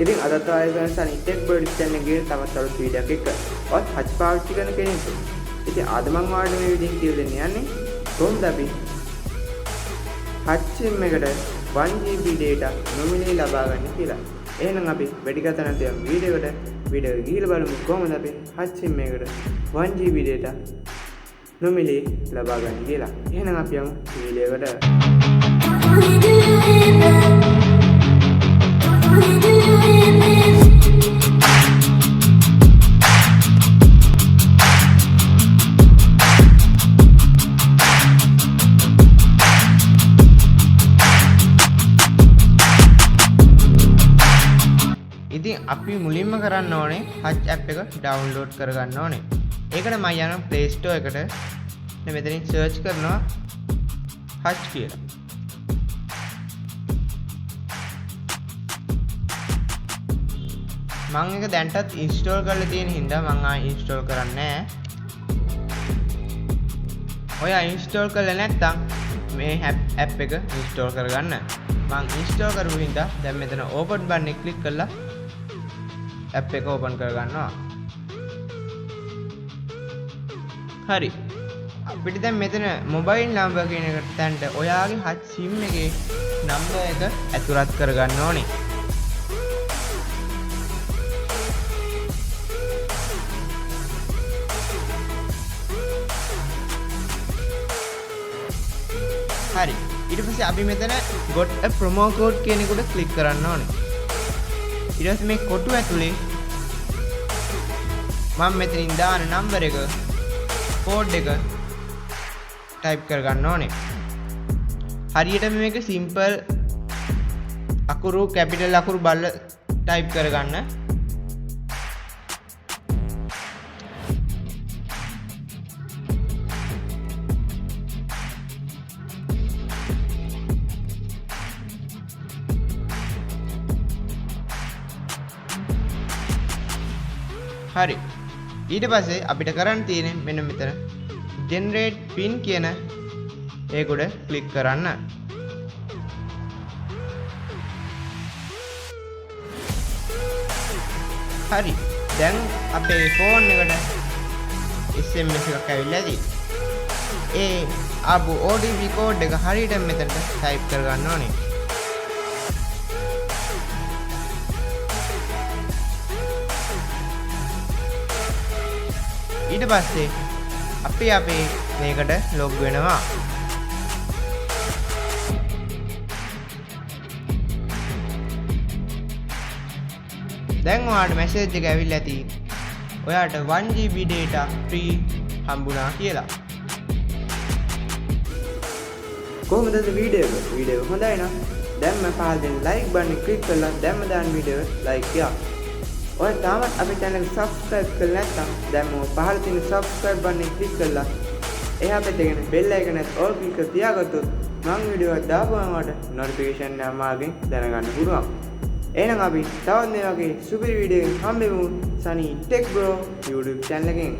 ඉතින් අදත් ආයෙත් වෙන සනි ටෙක් බර්ඩ් channel එකේ තවත් අලුත් වීඩියෝ එකක් එක්ක ඔත් හච් පාවිච්චි කරන කෙනෙක්. ඉතින් අද මම ඔයාලට මේ විදිහින් කියලා දෙන්න යන්නේ කොහොමද අපි හච් SIM එකට 1GB data නොමිලේ ලබා ගන්න කියලා. එහෙනම් අපි වැඩි කතා නැතිව වීඩියෝ එකට ගිහිල්ලා බලමු කොහොමද අපි හච් SIM එකට 1GB data නොමිලේ ලබා ගන්න කියලා. එහෙනම් අපි යමු වීඩියෝ එකට. ඉතින් අපි මුලින්ම කරන්න ඕනේ හච් ඇප් එක ඩවුන්ලෝඩ් කරගන්න ඕනේ. ඒකට මම යනවා Play Store එකට. මෙතනින් සර්ච් කරනවා හච් කියලා. මම එක දැන්ටත් ඉන්ස්ටෝල් කරලා තියෙන හින්දා මම ආයෙ ඉන්ස්ටෝල් කරන්නේ නැහැ. ඔයා ඉන්ස්ටෝල් කරලා නැත්නම් මේ ඇප් එක ඉන්ස්ටෝල් කරගන්න. මම ඉන්ස්ටෝල් කරපු හින්දා දැන් මෙතන ඕපන් බටන් එක ක්ලික් කරලා ඇප් එක ඕපන් කරගන්නවා. හරි. අපිට දැන් මෙතන මොබයිල් නම්බර් කියන එකට තැන්ට ඔයාගේ හච් SIM එකේ නම්බර් එක ඇතුළත් කරගන්න ඕනේ. හරි. ඊට පස්සේ අපි මෙතන got a promo code කියන එකට ක්ලික් කරන්න ඕනේ. ඊට පස්සේ මේ කොටු ඇතුලේ මම මෙතනින් දාන නම්බර් එක කෝඩ් එක ටයිප් කරගන්න ඕනේ. හරියටම මේක සිම්පල් අකුරු කැපිටල් අකුරු බලලා ටයිප් කරගන්න. හරි. ඊට පස්සේ අපිට කරන්න තියෙන්නේ මෙන්න මෙතන generate pin කියන ඒක උඩ ක්ලික් කරන්න. හරි. දැන් අපේ ෆෝන් එකට SMS එකක් ඇවිල්ලා ඇති. ඒ ආපු OTP කෝඩ් එක හරියට මෙතනට ටයිප් කරගන්න ඕනේ. ඊට පස්සේ අපි මේකට ලොග් වෙනවා. දැන් ඔයාලට මැසේජ් එක ඇවිල්ලා ඇති. ඔයාට 1GB data free හම්බුණා කියලා. කොහොමද වීඩියෝ එක? වීඩියෝ හොඳයි නම් දැන්ම පහල දෙන like බටන් එක ක්ලික් කරලා දැන්ම දාන වීඩියෝ like එකක්. ඔය තාමත් අපේ channel එක subscribe කරලා නැත්නම් දැන්ම පහළ තියෙන subscribe බටන් එක ක්ලික් කරලා එහා පැත්තේ තියෙන bell icon එකත් all click කරලා තියාගත්තොත් මම වීඩියෝ එකක් දාපුවම ඔයාලට notification එක මාර්ගෙන් දැනගන්න පුළුවන්. එහෙනම් අපි තවත් මේ වගේ සුපිරි වීඩියෝ එකකින් හම්බෙමු. Sunny Tech Bro YouTube channel එකෙන්.